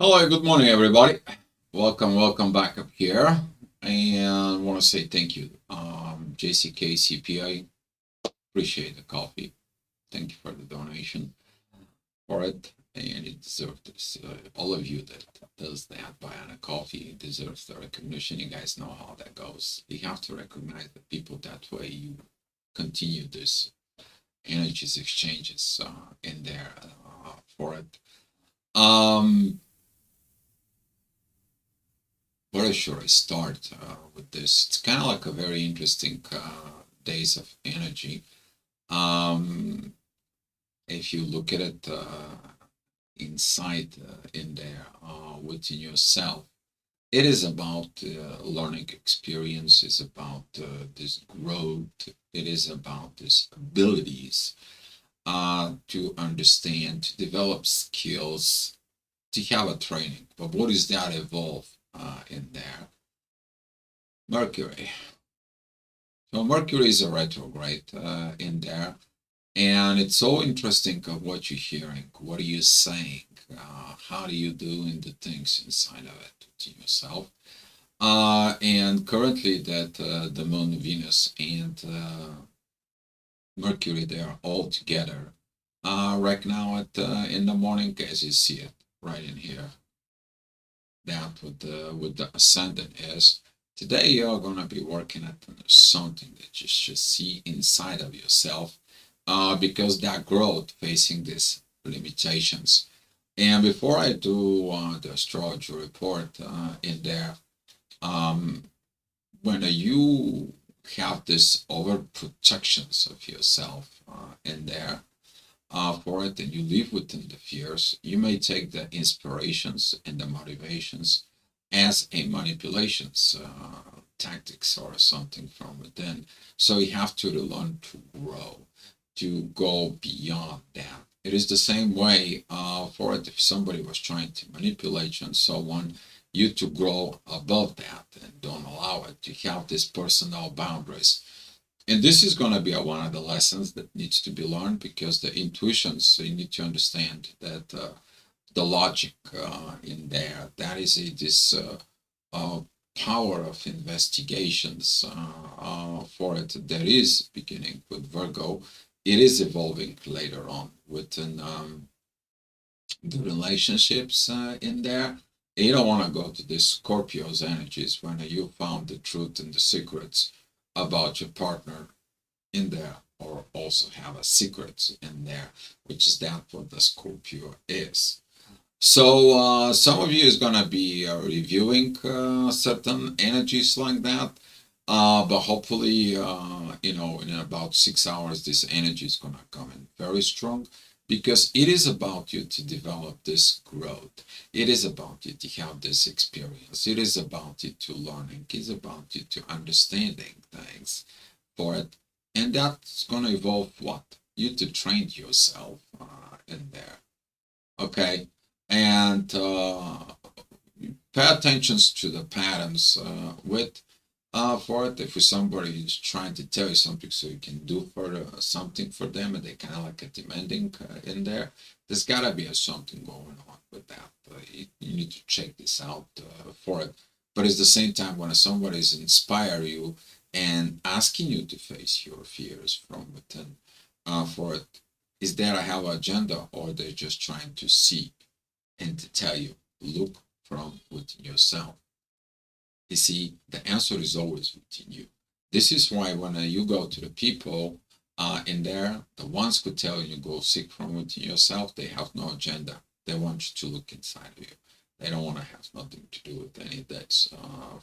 Hello, good morning, everybody. Welcome back up here. And want to say thank you, JCK CPI. Appreciate the coffee. Thank you for the donation for it. And you deserve this. All of you that does that buying a coffee deserves the recognition. You guys know how that goes. You have to recognize the people that way. You continue this energies exchanges in there for it. Where should I start with this? It's kind of like a very interesting days of energy. Um, if you look at it inside in there within yourself, it is about learning experience. It's about this growth. It is about these abilities to understand, to develop skills, to have a training. But what is that evolve in there? Mercury. So Mercury is a retrograde in there, and it's so interesting of what you're hearing. What are you saying? How do you doing the things inside of it to yourself? And currently, that the Moon, Venus, and Mercury, they are all together right now at in the morning, as you see it right in here. That with the ascendant is. Today you're gonna be working at something that you should see inside of yourself, because that growth facing these limitations. And before I do the astrology report in there, um, when you have this over protections of yourself in there, for it and you live within the fears, you may take the inspirations and the motivations as a manipulations tactics or something from within. So you have to learn to grow, to go beyond that. It is the same way for it if somebody was trying to manipulate you and so on, you to grow above that and don't allow it to have these personal boundaries. And this is going to be one of the lessons that needs to be learned, because the intuitions, so you need to understand that the logic in there, that is this power of investigations for it that is beginning with Virgo. It is evolving later on within the relationships in there. You don't want to go to the Scorpio's energies when you found the truth and the secrets about your partner in there, or also have a secret in there, which is that what the Scorpio is. So some of you is gonna be reviewing certain energies like that, but hopefully, in about 6 hours, this energy is gonna come in very strong, because it is about you to develop this growth. It is about you to have this experience. It is about you to learning. It's about you to understanding things for it, and that's gonna evolve what you to train yourself in there. Okay, and pay attention to the patterns with for it. If somebody is trying to tell you something so you can do for something for them, and they kind of like a demanding in there, there's gotta be something going on with that. You need to check this out for it. But at the same time, when somebody is inspire you and asking you to face your fears from within, for it, is there a have agenda, or they're just trying to see and to tell you, look from within yourself. You see, the answer is always within you. This is why when you go to the people in there, the ones who tell you go seek from within yourself, they have no agenda. They want you to look inside of you. They don't want to have nothing to do with any of that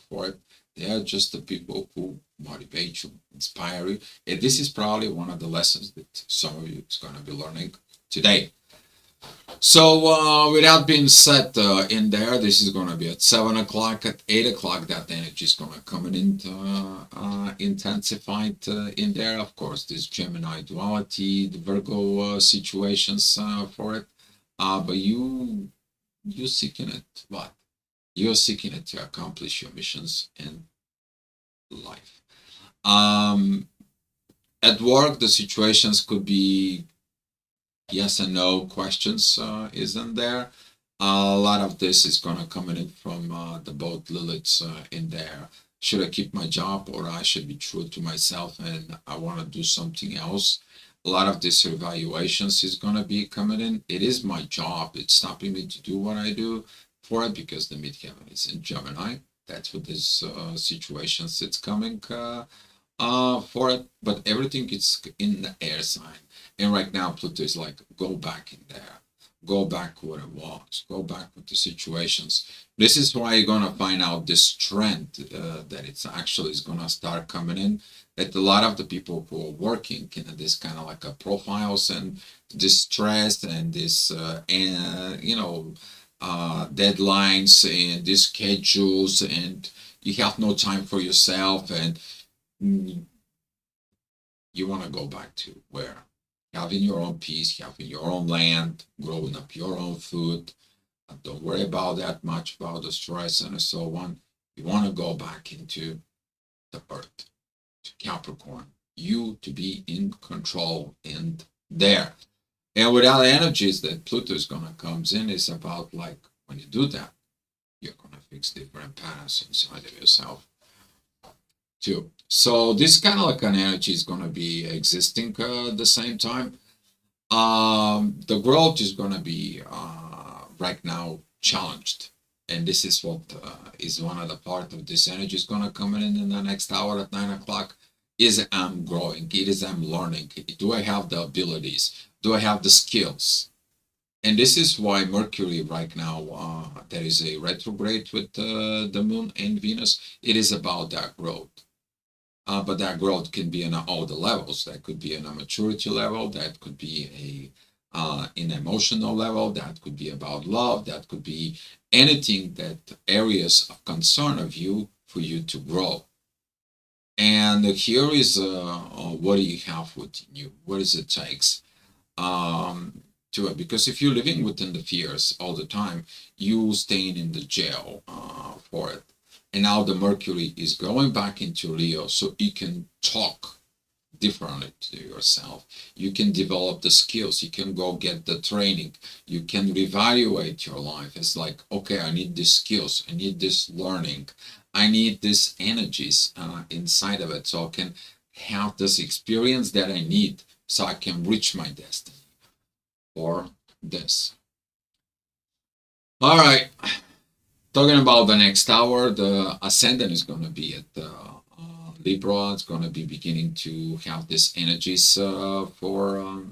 for it. They are just the people who motivate you, inspire you. And this is probably one of the lessons that some of you is going to be learning today. So, with that being said, in there, this is going to be at 7 o'clock, at 8 o'clock. That energy is going to come in intensified in there. Of course, this Gemini duality, the Virgo situations for it. But you seeking it. What? You're seeking it to accomplish your missions in life. Um, at work, the situations could be yes and no questions, isn't there? A lot of this is gonna come in from the both Liliths in there. Should I keep my job, or I should be true to myself and I want to do something else? A lot of this evaluations is gonna be coming in. It is my job. It's stopping me to do what I do for it because the midheaven is in Gemini. That's what this situations it's coming for it. But everything is in the air sign, and right now Pluto is like go back in there, go back where it was, go back with the situations. This is why you're gonna find out this trend that it's actually is gonna start coming in. That a lot of the people who are working in this kind of like a profiles and this stress and this and deadlines and these schedules, and you have no time for yourself, and mm, you want to go back to where having your own peace, having your own land, growing up your own food. Don't worry about that much about the stress and so on. You want to go back into the earth, to Capricorn. You to be in control and there. And without energies that Pluto is gonna comes in is about like when you do that, you're gonna fix different patterns inside of yourself too. So this kind of like an energy is gonna be existing at the same time. The growth is gonna be right now challenged, and this is what is one of the part of this energy is gonna come in the next hour at 9 o'clock. Is I'm growing? It is I'm learning? Do I have the abilities? Do I have the skills? And this is why Mercury right now there is a retrograde with the Moon and Venus. It is about that growth. But that growth can be in all the levels. That could be in a maturity level. That could be an emotional level. That could be about love. That could be anything that areas of concern of you for you to grow. And here is what do you have within you? What is it takes to it? Because if you're living within the fears all the time, you staying in the jail for it. And now the Mercury is going back into Leo, so you can talk differently to yourself. You can develop the skills. You can go get the training. You can reevaluate your life. It's like, okay, I need these skills. I need this learning. I need these energies inside of it, so I can have this experience that I need, so I can reach my destiny. Or this. All right. Talking about the next hour, the ascendant is going to be at Libra. It's going to be beginning to have these energies for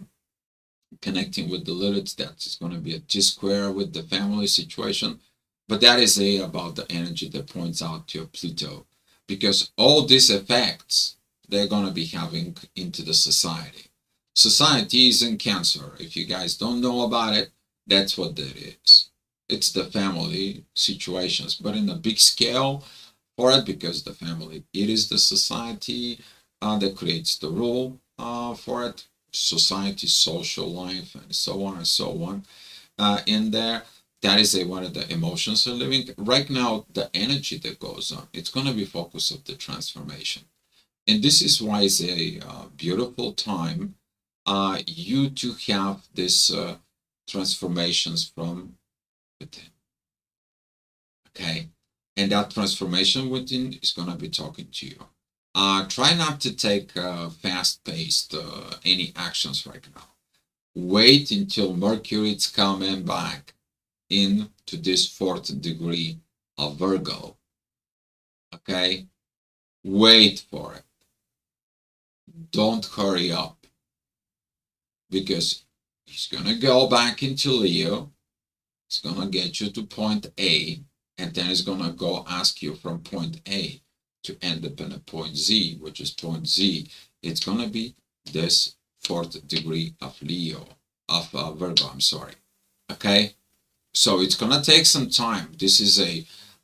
connecting with the Lilith. That's going to be a T square with the family situation. But that is about the energy that points out to Pluto. Because all these effects, they're going to be having into the society. Society is in Cancer. If you guys don't know about it, that's what that is. It's the family situations, but in a big scale for it, because the family, it is the society that creates the rule for it, society, social life, and so on and so on. In there, that is one of the emotions are living right now. The energy that goes on, it's going to be focus of the transformation, and this is why it's a beautiful time. You to have this transformations from within. Okay. And that transformation within is going to be talking to you. Try not to take fast paced any actions right now. Wait until Mercury is coming back into this fourth degree of Virgo. Okay. Wait for it. Don't hurry up, because he's going to go back into Leo. It's going to get you to point A, and then it's going to go ask you from point A to end up in a point Z, which is point Z. It's going to be this fourth degree of Leo, of Virgo, I'm sorry. Okay? So it's going to take some time. This is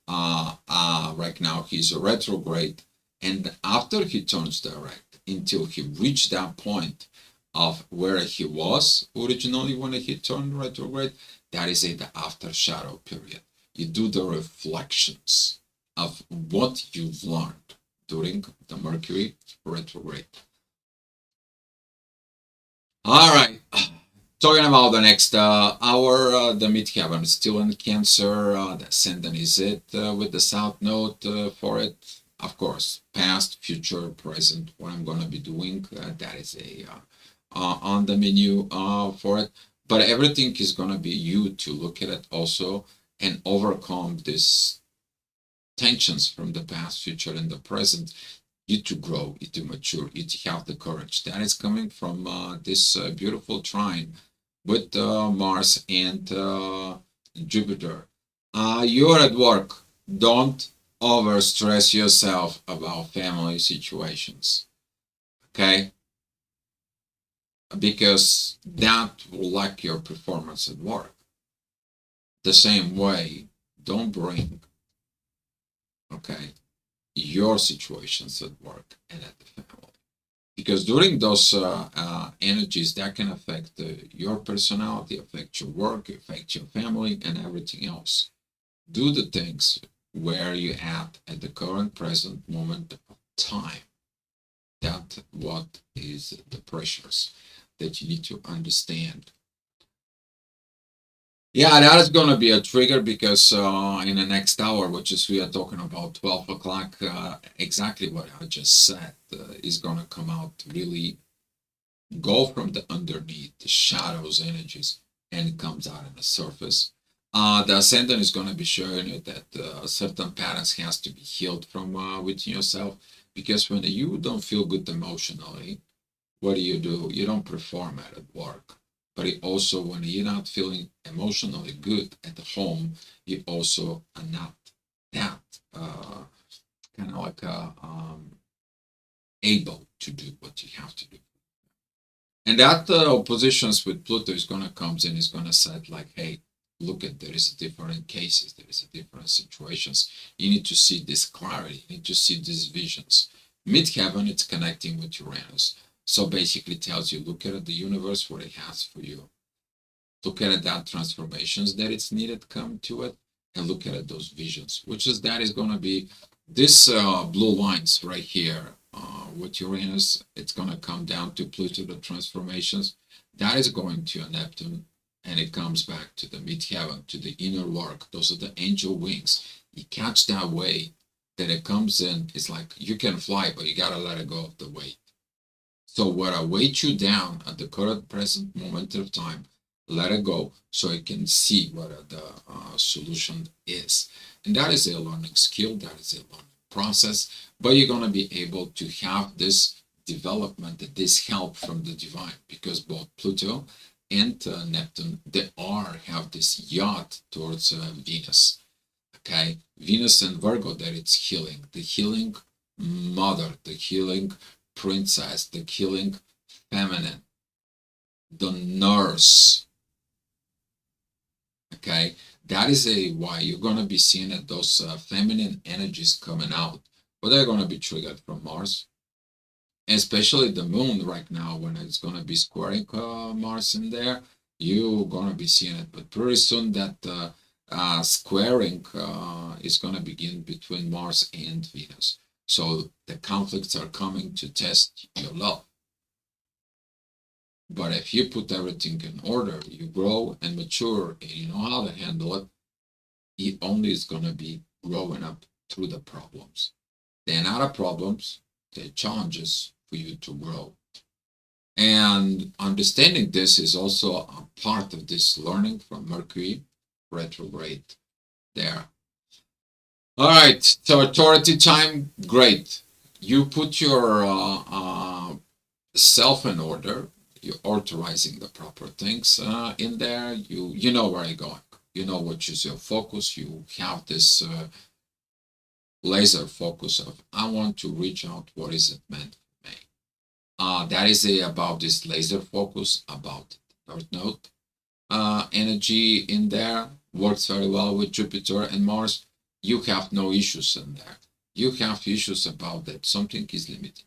right now he's a retrograde, and after he turns direct, until he reached that point of where he was originally when he turned retrograde, that is the after shadow period. You do the reflections of what you've learned during the Mercury retrograde. All right. Talking about the next hour, the midheaven is still in Cancer. The ascendant is it with the south node for it. Of course, past, future, present. What I'm gonna be doing, that is a on the menu for it. But everything is gonna be you to look at it also and overcome these tensions from the past, future, and the present. You to grow, you to mature, you to have the courage. That is coming from this beautiful trine with Mars and Jupiter. You're at work. Don't overstress yourself about family situations, okay? Because that will lack your performance at work. The same way, don't bring, okay, your situations at work and at the family. Because during those energies, that can affect your personality, affect your work, affect your family, and everything else. Do the things where you at the current present moment of time. That what is the pressures that you need to understand. Yeah, that is going to be a trigger because in the next hour, which is we are talking about 12 o'clock, exactly what I just said is going to come out really go from the underneath, the shadows energies, and it comes out on the surface. The ascendant is going to be showing you that certain patterns has to be healed from within yourself because when you don't feel good emotionally, what do? You don't perform at work. But it also, when you're not feeling emotionally good at the home, you also are not that kind of like able to do what you have to do. And that oppositions with Pluto is going to come and is going to say like, hey, look at there is different cases, there is different situations. You need to see this clarity. You need to see these visions. Midheaven, it's connecting with Uranus. So basically tells you, look at the universe, what it has for you. Look at that transformations that it's needed come to it, and look at those visions, which is that is going to be this blue lines right here with Uranus. It's going to come down to Pluto, the transformations. That is going to Neptune, and it comes back to the midheaven, to the inner work. Those are the angel wings. You catch that weight that it comes in. It's like you can fly, but you got to let it go of the weight. So what I weight you down at the current present moment of time, let it go so you can see what the solution is. And that is a learning skill, that is a learning process, but you're going to be able to have this development, this help from the divine, because both Pluto and Neptune, they have this yacht towards Venus. Okay, Venus and Virgo, that it's healing, the healing mother, the healing princess, the healing feminine, the nurse. Okay, that is a why you're gonna be seeing that those feminine energies coming out, but they're gonna be triggered from Mars, especially the moon right now when it's gonna be squaring Mars in there. You're gonna be seeing it, but pretty soon that squaring is gonna begin between Mars and Venus. So the conflicts are coming to test your love. But if you put everything in order, you grow and mature and you know how to handle it, it only is going to be growing up through the problems. They're not problems, they're challenges for you to grow. And understanding this is also a part of this learning from Mercury retrograde there. All right, so authority time, great. You put your self in order. You're authorizing the proper things in there. You know where you're going. You know what is your focus. You have this laser focus of I want to reach out. What is it meant for me? That is about this laser focus about North Node energy in there. Works very well with Jupiter and Mars. You have no issues in there. You have issues about that something is limiting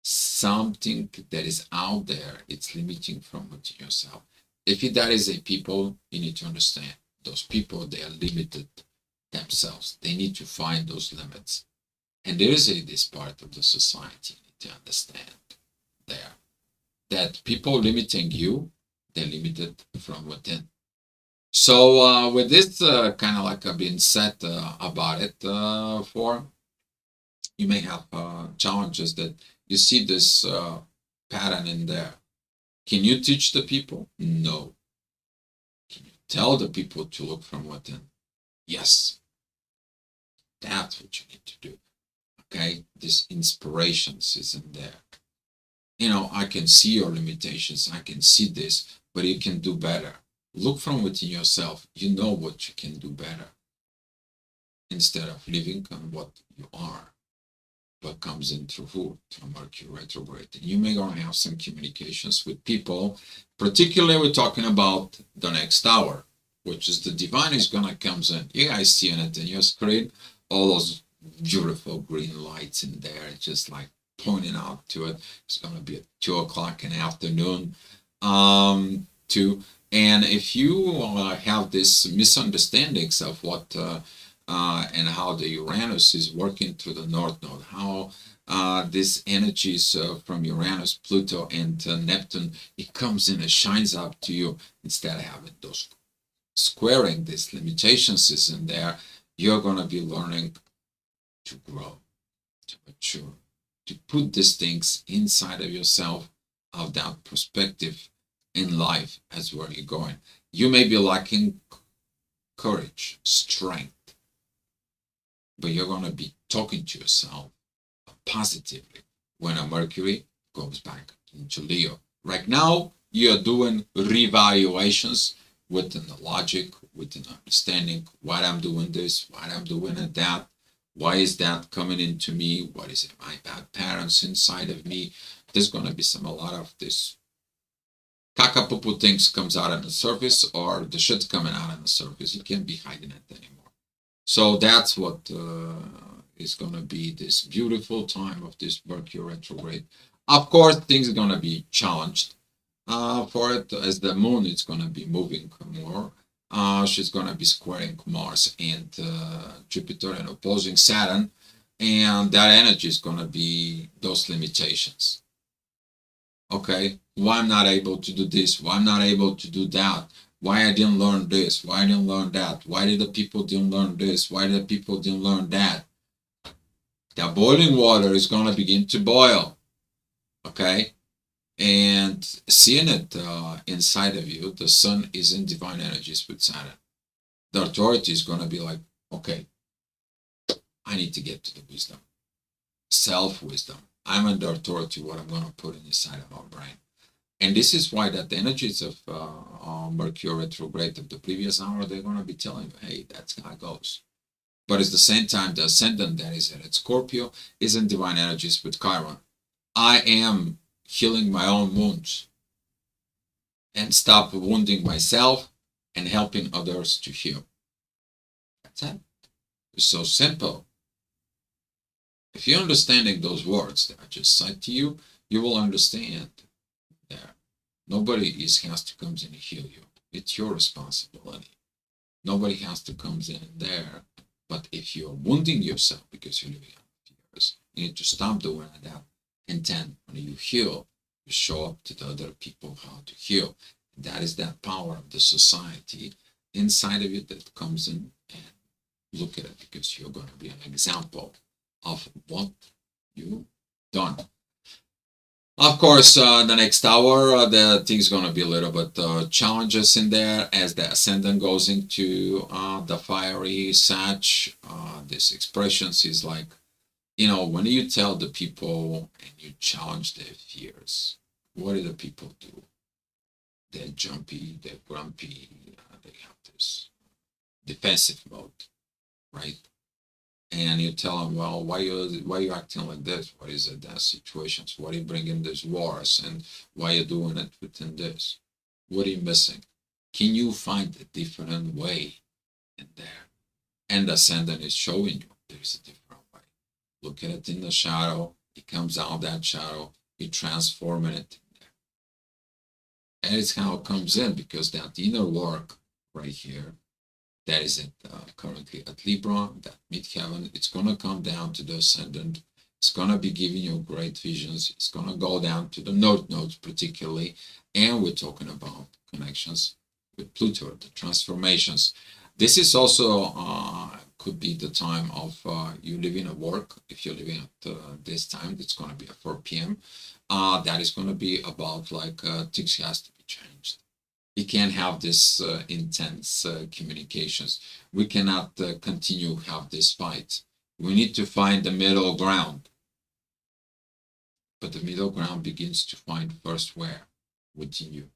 something that is out there, it's limiting from within yourself. If that is a people, you need to understand those people, they are limited themselves. They need to find those limits. And there is this part of the society you need to understand there that people limiting you They're limited from within. So with this kind of like being said about it, for you may have challenges that you see this pattern in there. Can you teach the people? No. Can you tell the people to look from within? Yes. That's what you need to do. Okay, this inspirations is in there. I can see your limitations. I can see this, but you can do better. Look from within yourself. You know what you can do better instead of living on what you are. What comes in through who? Through Mercury retrograde. And you may gonna have some communications with people. Particularly, we're talking about the next hour, which is the divine is gonna comes in. You guys seeing it in your screen? All those beautiful green lights in there, just like pointing out to it. It's gonna be at 2 o'clock in the afternoon. Too. And if you have this misunderstandings of what and how the Uranus is working through the North Node, how these energies from Uranus, Pluto, and Neptune, it comes in and shines up to you instead of having those squaring these limitations is in there. You're going to be learning to grow, to mature, to put these things inside of yourself, of that perspective in life as where you're going. You may be lacking courage, strength, but you're going to be talking to yourself positively when a Mercury goes back into Leo. Right now, you're doing revaluations within the logic, within understanding why I'm doing this, why I'm doing that, why is that coming into me, what is it, my bad patterns inside of me. There's going to be a lot of this kakapupu things comes out on the surface, or the shit's coming out on the surface. You can't be hiding it anymore. So that's what is going to be this beautiful time of this Mercury retrograde. Of course, things are going to be challenged for it, as the moon is going to be moving more. She's going to be squaring Mars and Jupiter and opposing Saturn. And that energy is going to be those limitations. Okay, why I'm not able to do this, why I'm not able to do that, why I didn't learn this, why I didn't learn that, why did the people didn't learn this, why did the people didn't learn that. That boiling water is going to begin to boil. Okay, and seeing it inside of you, the sun is in divine energies with Saturn. The authority is going to be like, okay, I need to get to the wisdom, self-wisdom. I'm under authority what I'm going to put inside of our brain. And this is why that the energies of Mercury retrograde of the previous hour, they're going to be telling you, hey, that's how it goes. But at the same time, the ascendant that is at Scorpio is in divine energies with Chiron. I am healing my own wounds and stop wounding myself and helping others to heal. That's it. It's so simple. If you're understanding those words that I just said to you, you will understand that nobody has to come in and heal you. It's your responsibility. Nobody has to come in there. But if you're wounding yourself because you're living out fears, you need to stop doing that. And then when you heal, you show up to the other people how to heal. And that is that power of the society inside of you that comes in and look at it, because you're going to be an example of what you've done. Of course, the next hour, the thing's going to be a little bit challenges in there as the ascendant goes into the fiery Sag. This expressions is like, when you tell the people and you challenge their fears, what do the people do? They're jumpy, they're grumpy, they have this defensive mode, right? And you tell them, well, why you acting like this? What is it, that situations? Why are you bringing these wars? And why are you doing it within this? What are you missing? Can you find a different way in there? And the ascendant is showing you there's a different way. Look at it in the shadow. It comes out that shadow. You transforming it in there. And it's how it comes in, because that inner work right here, that is it currently at Libra, that midheaven, it's going to come down to the ascendant. It's going to be giving you great visions. It's going to go down to the North nodes particularly. And we're talking about connections with Pluto, the transformations. This is also could be the time of you living at work. If you're living at this time, it's going to be at 4 p.m. That is going to be about like things has to be changed. We can't have this intense communications. We cannot continue have this fight. We need to find the middle ground. But the middle ground begins to find first where? Within you.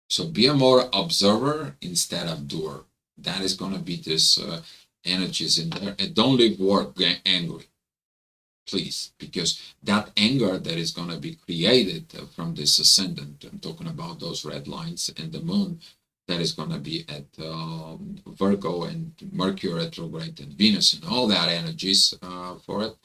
So be a more observer instead of doer. That is going to be this energies in there. And don't leave work angry, please, because that anger that is going to be created from this ascendant, I'm talking about those red lines and the moon, that is going to be at Virgo and Mercury retrograde and Venus and all that energies for it.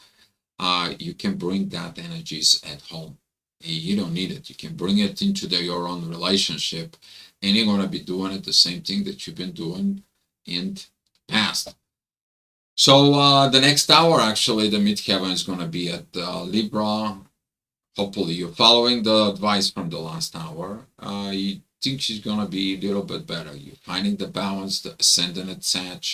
You can bring that energies at home. You don't need it. You can bring it into your own relationship, and you're going to be doing it the same thing that you've been doing in the past. So the next hour, actually, the midheaven is going to be at Libra. Hopefully, you're following the advice from the last hour. You think she's going to be a little bit better. You're finding the balance. The ascendant at Sag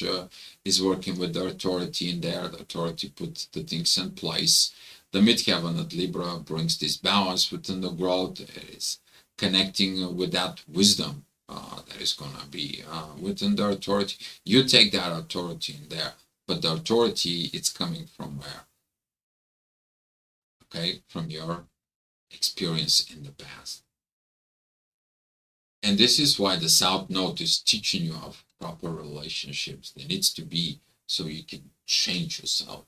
is working with the authority in there. The authority puts the things in place. The midheaven at Libra brings this balance within the growth. It is connecting with that wisdom that is going to be within the authority. You take that authority in there, but the authority, it's coming from where? Okay, from your experience in the past. And this is why the South Node is teaching you of proper relationships. There needs to be so you can change yourself.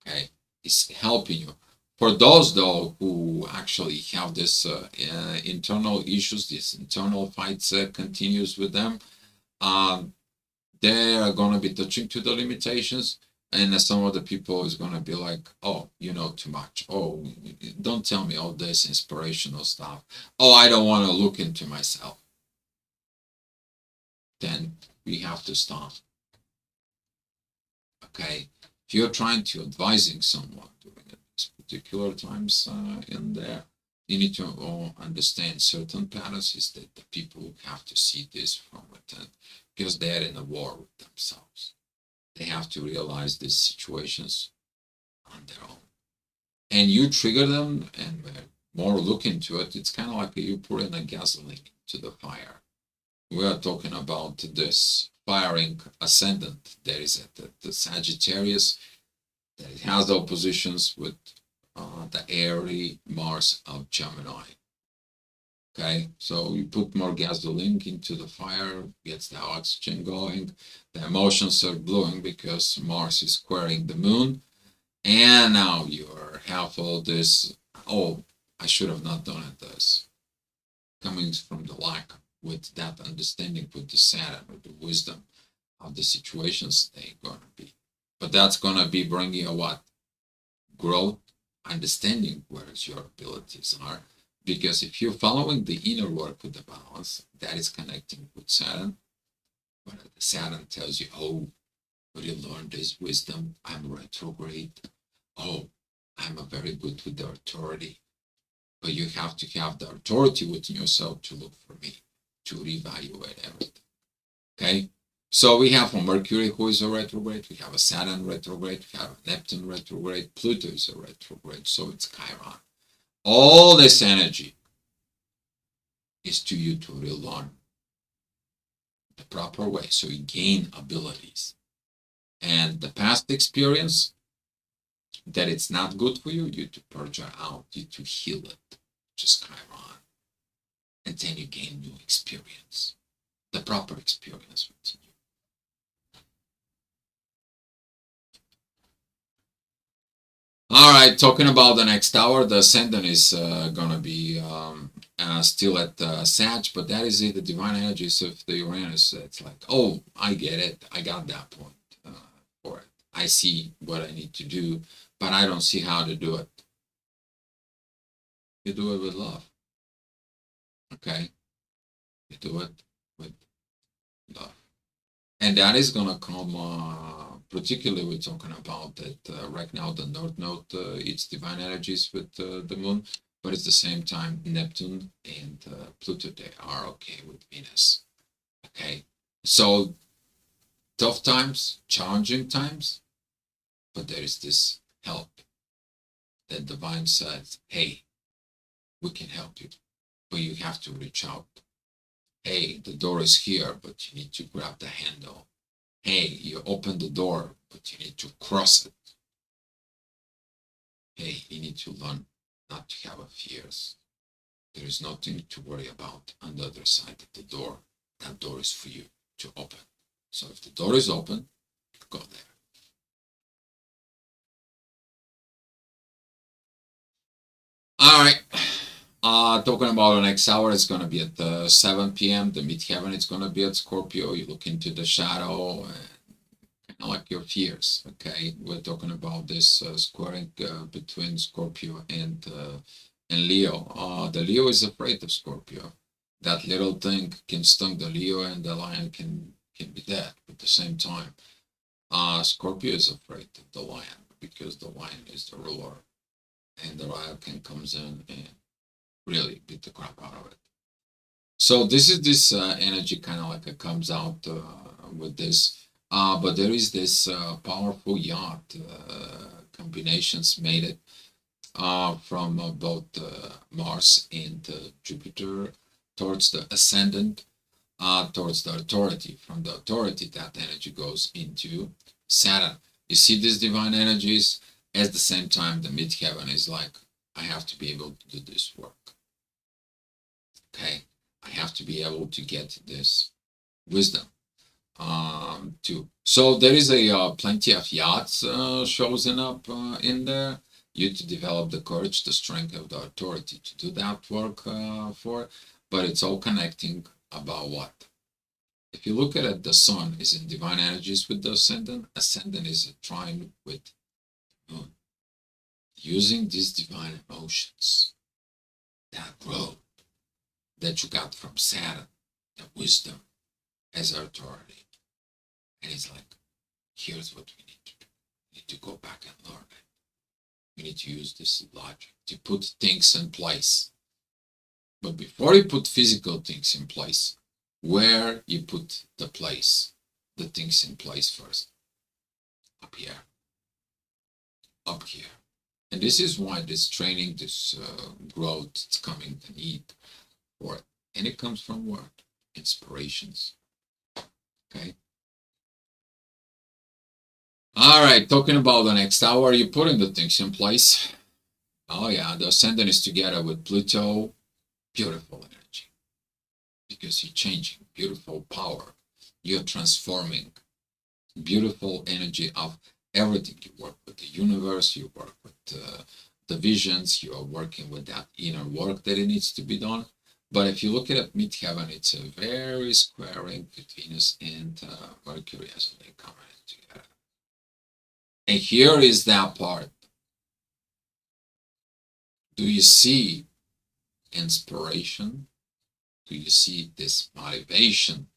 Okay, it's helping you. For those though who actually have this internal issues, this internal fights continues with them, they are going to be touching to the limitations, and some of the people is going to be like, oh, you know too much. Oh, don't tell me all this inspirational stuff. Oh, I don't want to look into myself. Then we have to stop. Okay, if you're trying to advising someone during this particular times in there, you need to understand certain patterns is that the people have to see this from within, because they're in a war with themselves. They have to realize these situations on their own. And you trigger them and more look into it. It's kind of like you put in a gasoline to the fire. We are talking about this firing ascendant that is at the Sagittarius, that it has oppositions with the airy Mars of Gemini. Okay, so you put more gasoline into the fire, gets the oxygen going, the emotions are blowing because Mars is squaring the moon, and now you're half all this, oh, I should have not done it this. Coming from the lack with that understanding with the Saturn, with the wisdom of the situations they're going to be. But that's going to be bringing you what? Growth, understanding where your abilities are. Because if you're following the inner work with the balance, that is connecting with Saturn. But Saturn tells you, oh, but you learned this wisdom. I'm retrograde. Oh, I'm a very good with the authority. But you have to have the authority within yourself to look for me, to reevaluate everything. Okay? So we have a Mercury who is a retrograde, we have a Saturn retrograde, we have a Neptune retrograde, Pluto is a retrograde, so it's Chiron. All this energy is to you to relearn the proper way, so you gain abilities. And the past experience that it's not good for you, you to purge it out, you to heal it, just Chiron. And then you gain new experience, the proper experience with you. All right, talking about the next hour, the ascendant is going to be still at Sag, but that is it, the divine energies of the Uranus. It's like, oh, I get it. I got that point for it. I see what I need to do, but I don't see how to do it. You do it with love. Okay? You do it with love. And that is going to come, particularly we're talking about that right now, the North Node, it's divine energies with the moon. but at the same time, Neptune and Pluto, they are okay with Venus. Okay, so tough times, challenging times, but there is this help that divine says, hey, we can help you, but you have to reach out. Hey, the door is here, but you need to grab the handle. Hey, you open the door, but you need to cross it. Hey, you need to learn not to have fears. There is nothing to worry about on the other side of the door. That door is for you to open. So if the door is open, go there. All right. Talking about the next hour, it's going to be at 7 p.m. The midheaven is going to be at Scorpio. You look into the shadow, kind of like your fears. Okay, we're talking about this squaring between Scorpio and Leo. The Leo is afraid of Scorpio. That little thing can sting the Leo, and the lion can be dead. At the same time, Scorpio is afraid of the lion because the lion is the ruler, and the lion can comes in and really beat the crap out of it. So this is this energy kind of like it comes out with this. But there is this powerful yacht combinations made it from both Mars and Jupiter towards the ascendant, towards the authority. From the authority, that energy goes into Saturn. You see these divine energies. At the same time, the midheaven is like, I have to be able to do this work. Okay, I have to be able to get this wisdom too. So there is a plenty of yachts showing up in there. You to develop the courage, the strength of the authority to do that work for. But it's all connecting about what? If you look at it, the sun is in divine energies with the ascendant. Ascendant is a trine with moon. Using these divine emotions, that growth that you got from Saturn, the wisdom as authority. And it's like, here's what we need to do. We need to go back and learn it. We need to use this logic to put things in place. But before you put physical things in place, where you put the things in place first? Up here. Up here. And this is why this training, this growth, it's coming, the need for it. And it comes from what? Inspirations. Okay. All right, talking about the next hour, you're putting the things in place. Oh yeah, the ascendant is together with Pluto. Beautiful energy. Because you're changing. Beautiful power. You're transforming. Beautiful energy of everything. You work with the universe, you work with the visions, you are working with that inner work that it needs to be done. But if you look at it, midheaven, it's a very squaring with Venus and Mercury as they come in together. And here is that part. Do you see inspiration? Do you see this motivation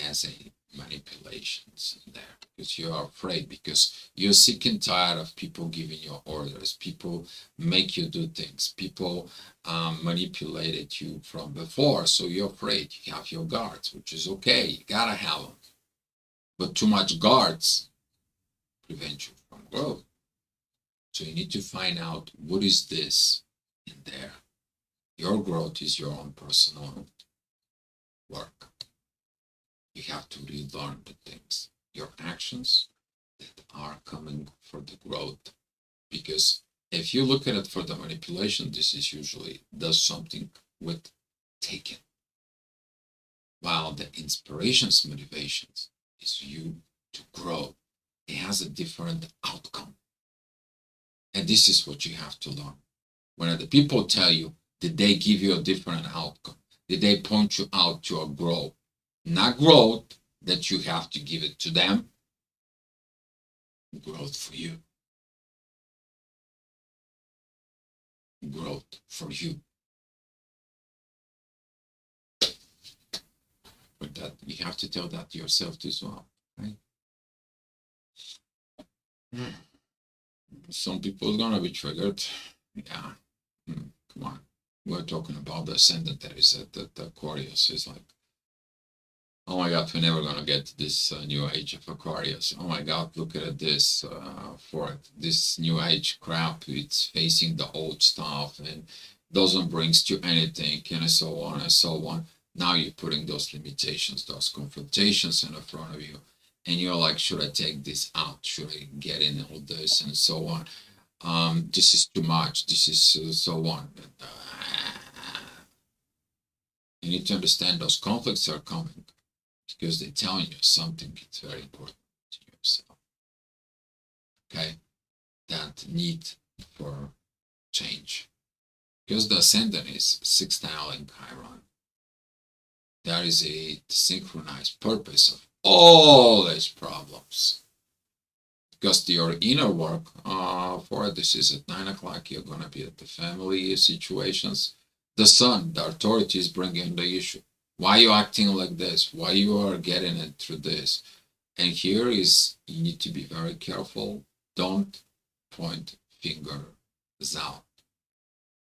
as a manipulations in there? Because you are afraid, because you're sick and tired of people giving you orders. People make you do things. People manipulated you from before, so you're afraid. You have your guards, which is okay. You gotta have them. But too much guards prevent you from growth. So you need to find out what is this in there. Your growth is your own personal work. You have to relearn the things, your actions that are coming for the growth. Because if you look at it for the manipulation, this is usually does something with taken. While the inspirations, motivations is you to grow. It has a different outcome. And this is what you have to learn. When other people tell you, did they give you a different outcome? Did they point you out to a growth? Not growth that you have to give it to them. Growth for you. Growth for you. But that you have to tell that to yourself as well, right? Some people are gonna be triggered. Yeah. come on. We're talking about the ascendant that is at the Aquarius. Is like, oh my God, we're never gonna get to this new age of Aquarius. Oh my God, look at this for it. This new age crap. It's facing the old stuff and doesn't brings you anything, and so on and so on. Now you're putting those limitations, those confrontations in front of you, and you're like, should I take this out? Should I get in all this and so on? This is too much. This is so on. You need to understand those conflicts are coming because they're telling you something. It's very important to yourself. Okay, that need for change because the ascendant is sextile in Chiron. That is a synchronized purpose of all these problems. Because your inner work for this is at 9 o'clock, you're going to be at the family situations. The sun, the authority is bringing the issue. Why are you acting like this? Why you are getting it through this? And here is, you need to be very careful. Don't point fingers out.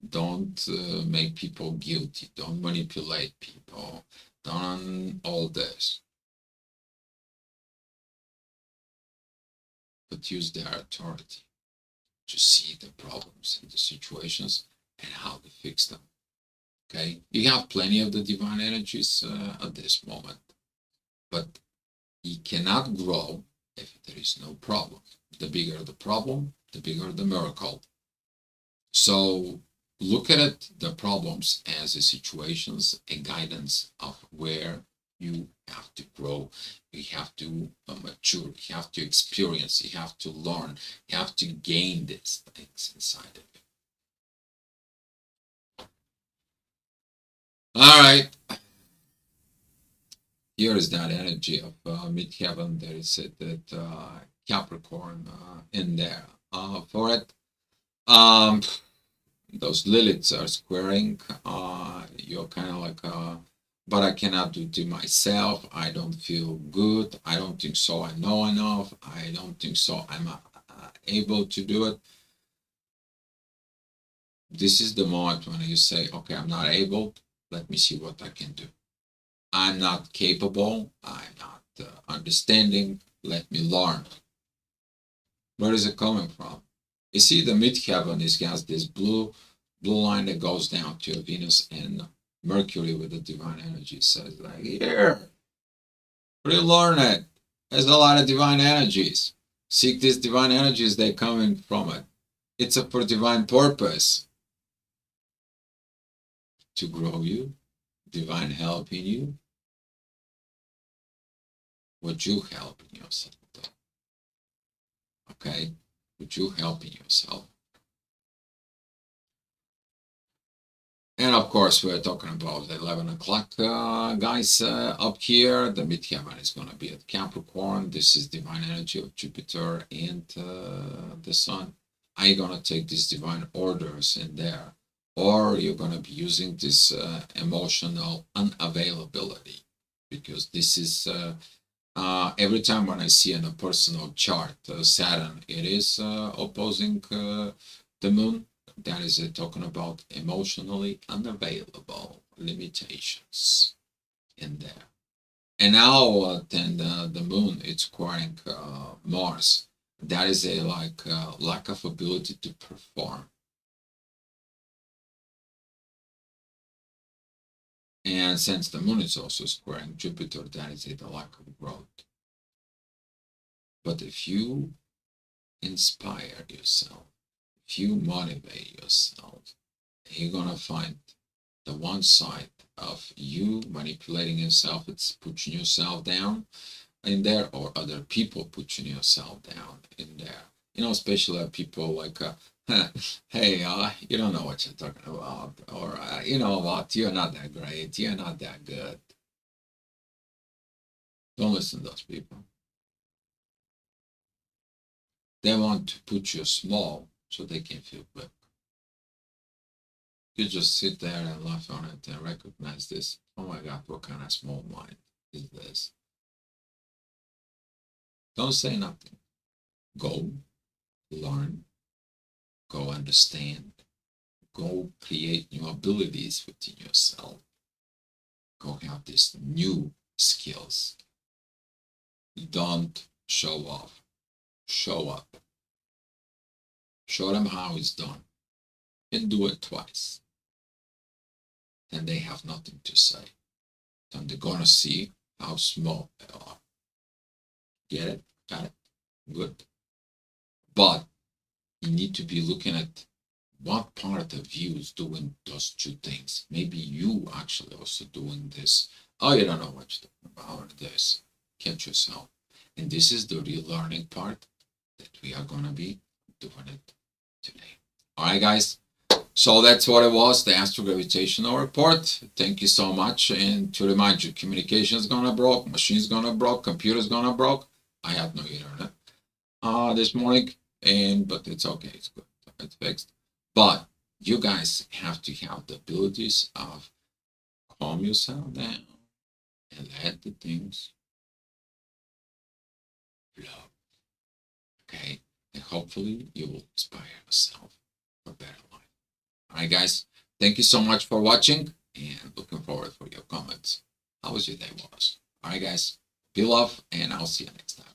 Don't make people guilty. Don't manipulate people. Don't all this. But use their authority to see the problems and the situations and how to fix them. Okay, you have plenty of the divine energies at this moment, but you cannot grow if there is no problem. The bigger the problem, the bigger the miracle. So look at it, the problems as a situations, a guidance of where you have to grow, you have to mature, you have to experience, you have to learn, you have to gain these things inside of you. All right. Here is that energy of midheaven. There is that Capricorn in there for it. Those Liliths are squaring. You're kind of like, but I cannot do it myself. I don't feel good. I don't think so. I know enough. I don't think so. I'm able to do it. This is the moment when you say, okay, I'm not able. Let me see what I can do. I'm not capable. I'm not understanding. Let me learn. Where is it coming from? You see, the midheaven is has this blue line that goes down to Venus and Mercury with the divine energy. So it's like, here, relearn it. There's a lot of divine energies. Seek these divine energies, they're coming from it. It's a for divine purpose. To grow you, divine help in you. Would you help in yourself? Okay? Would you help in yourself? And of course, we're talking about the 11 o'clock guys up here. The midheaven is going to be at Capricorn. This is divine energy of Jupiter and the sun. Are you going to take these divine orders in there? Or you're going to be using this emotional unavailability? Because this is every time when I see in a personal chart, Saturn, it is opposing the moon. That is talking about emotionally unavailable limitations in there. And now then the moon, it's squaring Mars. That is a like lack of ability to perform. And since the moon is also squaring Jupiter, that is a lack of growth. But if you inspire yourself, if you motivate yourself, you're gonna find the one side of you manipulating yourself, it's pushing yourself down in there, or other people pushing yourself down in there. You know, especially people like, hey, you don't know what you're talking about, or you know what, you're not that great, you're not that good. Don't listen to those people. They want to put you small so they can feel big. You just sit there and laugh on it and recognize this. Oh my God, what kind of small mind is this? Don't say nothing. Go learn, go understand, Go create new abilities within yourself. Go have these new skills. Don't show off. Show up. Show them how it's done. And do it twice. Then they have nothing to say. Then they're gonna see how small they are. Get it? Got it? Good. But you need to be looking at what part of you is doing those two things. Maybe you actually also doing this. Oh, you don't know what you're talking about this. Catch yourself. And this is the real learning part that we are gonna be doing it today. All right, guys. So that's what it was, the Astro Gravitational Report. Thank you so much. And to remind you, communication is gonna broke, machine's gonna broke, computer's gonna broke. I have no internet this morning, but it's okay, it's good, it's fixed. But you guys have to have the abilities of calm yourself down and let the things flow. Okay? And hopefully you will inspire yourself for a better life. All right, guys. Thank you so much for watching and looking forward for your comments. How was your day was? All right, guys. Be love, and I'll see you next time.